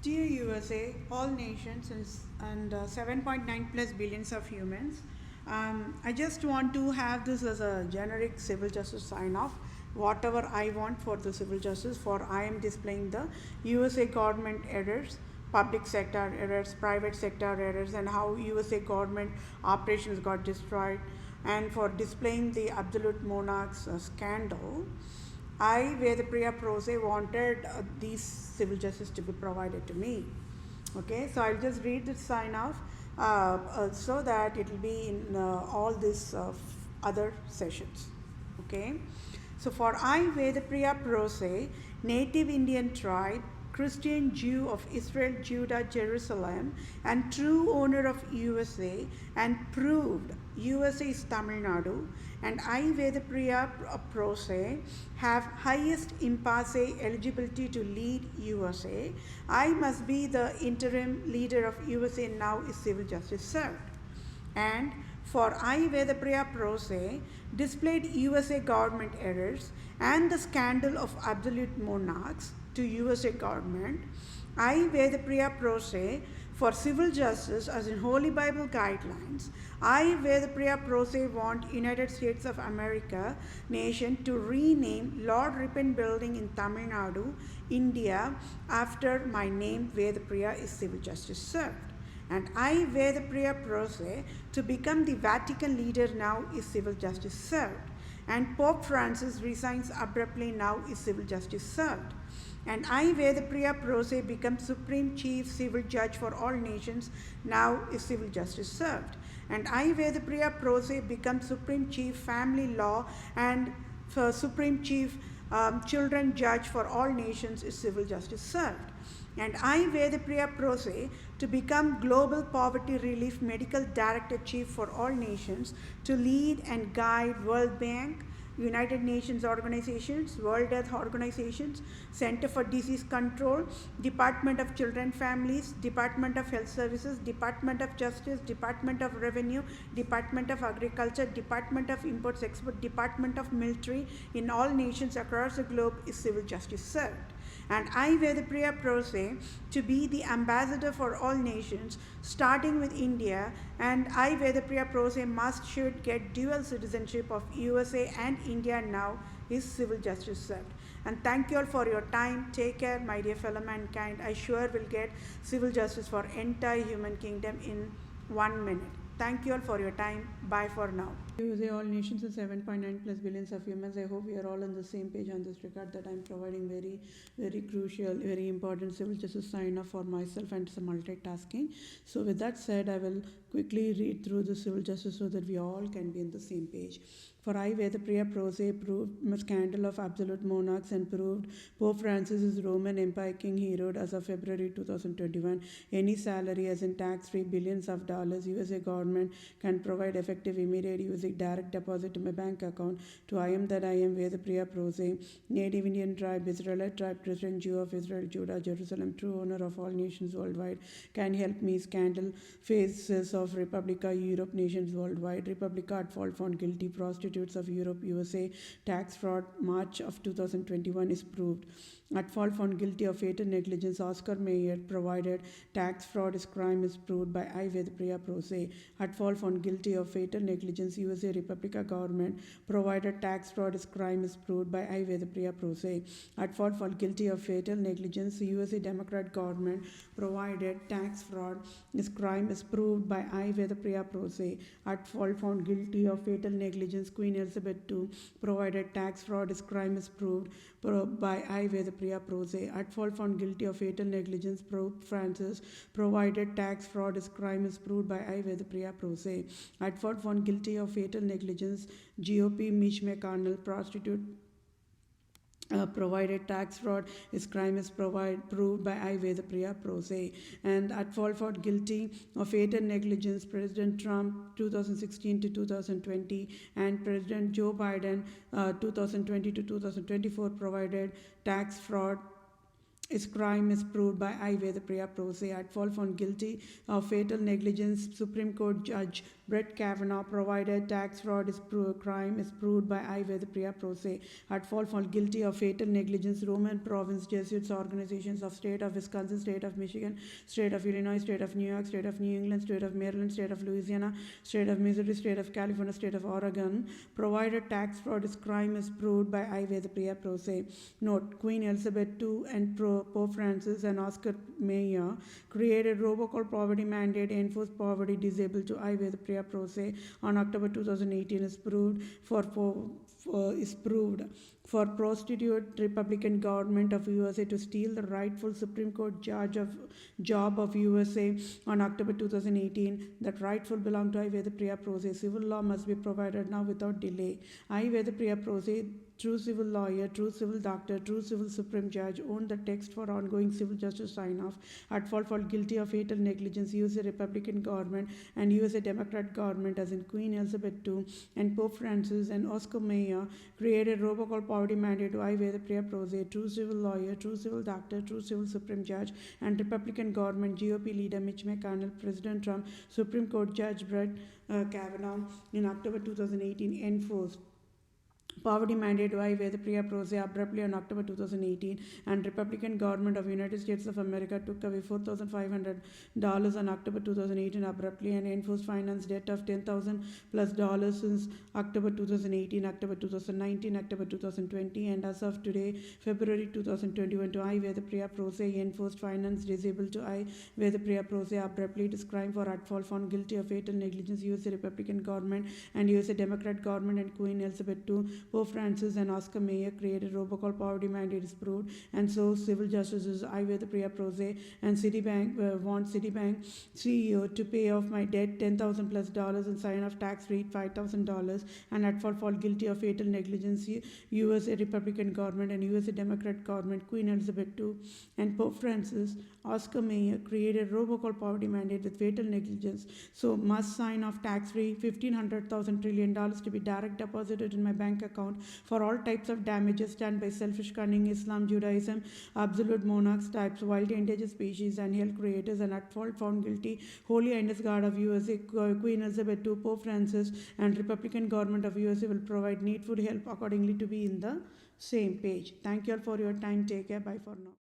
Dear USA, all nations and 7.9 plus billions of humans, I just want to have this as a generic civil justice sign off. Whatever I want for the civil justice, for I am displaying the USA government errors, public sector errors, private sector errors, and how USA government operations got destroyed, and for displaying the absolute monarchs scandal. I, Vedapriya Prose, wanted these civil justice to be provided to me. Okay, so I'll just read the sign off so that it will be in all these other sessions. Okay, so for I, Vedapriya Prose, native Indian tribe, Christian Jew of Israel, Judah, Jerusalem, and true owner of USA, and proved USA is Tamil Nadu, and I, Vedapriya Prose, have highest impasse eligibility to lead USA. I must be the interim leader of USA now is civil justice served. And for I, Vedapriya Prose, displayed USA government errors and the scandal of absolute monarchs to USA government. I, Vedapriya Prose, for civil justice as in Holy Bible guidelines. I, Vedapriya Prose, want United States of America nation to rename Lord Ripon Building in Tamil Nadu, India, after my name Vedapriya is civil justice served. And I, Vedapriya Prose, to become the Vatican leader now is civil justice served. And Pope Francis resigns abruptly now is civil justice served. And I, Vedapriya Prose, become Supreme Chief Civil Judge for all nations, now is civil justice served. And I, Vedapriya Prose, become Supreme Chief Family Law and Supreme Chief Children Judge for all nations is civil justice served. And I, Vedapriya Prose, to become Global Poverty Relief Medical Director Chief for all nations, to lead and guide World Bank, United Nations organizations, World Health Organizations, Center for Disease Control, Department of Children Families, Department of Health Services, Department of Justice, Department of Revenue, Department of Agriculture, Department of Imports Export, Department of Military in all nations across the globe is civil justice served. And I, Vedapriya Prose, to be the ambassador for all nations, starting with India, and I, Vedapriya Prose, should get dual citizenship of USA and India now is civil justice served. And thank you all for your time. Take care, my dear fellow mankind. I sure will get civil justice for entire human kingdom in 1 minute. Thank you all for your time. Bye for now. USA, all nations and 7.9 plus billions of humans. I hope we are all on the same page on this regard that I'm providing very crucial, very important civil justice sign off for myself and some multitasking. So with that said, I will quickly read through the civil justice so that we all can be on the same page. For I, Vedapriya Prose, proved scandal of absolute monarchs and proved Pope Francis is Roman Empire King Herod as of February 2021. Any salary as in tax-free billions of dollars USA government can provide effective immediate using direct deposit to my bank account to I am that I am Vedapriya Prose, native Indian tribe, Israelite tribe, Christian Jew of Israel, Judah, Jerusalem, true owner of all nations worldwide, can help me scandal phases of Republica, Europe nations worldwide, Republica at fault found guilty, prostitutes of Europe, USA, tax fraud, March of 2021 is proved. At fault found guilty of fatal negligence, Oscar Mayer provided tax fraud is crime is proved by I, Vedapriya Prose. At fault found guilty of fatal negligence, USA Republica government provided tax fraud is crime is proved by I, Vedapriya Prose. At fault found guilty of fatal negligence, USA Democrat government provided tax fraud is crime is proved by I, Vedapriya Prose. At fault found guilty of fatal negligence, Queen Elizabeth II provided tax fraud is crime is proved by I, Vedapriya Prose. At fault found guilty of fatal negligence, Pope Francis provided tax fraud is crime is proved by I, Vedapriya Prose. At fault found guilty of fatal negligence, GOP Mitch McConnell prostitute provided tax fraud is crime is proved by I, Vedapriya Prose. And at fault found guilty of fatal negligence, President Trump 2016 to 2020 and President Joe Biden 2020 to 2024 provided tax fraud His crime is proved by I. Vedapriya Pro Se. At fault found guilty of fatal negligence, Supreme Court Judge Brett Kavanaugh provided tax fraud crime is proved by I. Vedapriya Pro Se. At fault found guilty of fatal negligence, Roman Province Jesuits organizations of State of Wisconsin, State of Michigan, State of Illinois, State of New York, State of New England, State of Maryland, State of Louisiana, State of Missouri, State of California, State of Oregon provided tax fraud crime is proved by I. Vedapriya Pro Se. Note: Queen Elizabeth II and Pope Francis and Oscar Mayer created robocall poverty mandate enforced poverty disabled to I. Vedapriya Pro Se on October 2018 is proved for prostitute Republican government of USA to steal the rightful Supreme Court job of USA on October 2018. That rightful belonged to I. Vedapriya Pro Se. Civil law must be provided now without delay. I. Vedapriya Pro Se, true civil lawyer, true civil doctor, true civil supreme judge, owned the text for ongoing civil justice sign-off. At fault found guilty of fatal negligence, USA Republican government and USA Democrat government, as in Queen Elizabeth II and Pope Francis and Oscar Mayer, created robocall poverty mandate to I. Vedapriya Pro Se, true civil lawyer, true civil doctor, true civil supreme judge, and Republican government GOP leader Mitch McConnell, President Trump, Supreme Court Judge Brett Kavanaugh in October 2018 enforced poverty mandate by Vedapriya Pro Se abruptly on October 2018, and Republican government of United States of America took away $4,500 on October 2018 abruptly and enforced finance debt of $10,000 plus since October 2018, October 2019, October 2020, and as of today, February 2021, to I. Vedapriya Pro Se enforced finance disabled to I. Vedapriya Pro Se abruptly. It is crime for at fault found guilty of fatal negligence. USA Republican government and USA Democrat government and Queen Elizabeth II, Pope Francis and Oscar Mayer created robocall poverty mandate is proved, and so civil justices I. Vedapriya Pro Se and Citibank want Citibank CEO to pay off my debt $10,000 plus and sign off tax rate $5,000, and at fault found guilty of fatal negligence, USA Republican government and USA Democrat government, Queen Elizabeth II and Pope Francis, Oscar Mayer created robocall poverty mandate with fatal negligence, so must sign off tax free $1,500,000 trillion to be direct deposited in my bank account for all types of damages done by selfish cunning, Islam, Judaism, absolute monarchs, types, wild endangered species, and health creators, and at fault found guilty, Holy Highness God of USA, Queen Elizabeth II, Pope Francis, and Republican government of USA will provide needful help accordingly to be in the same page. Thank you all for your time. Take care. Bye for now.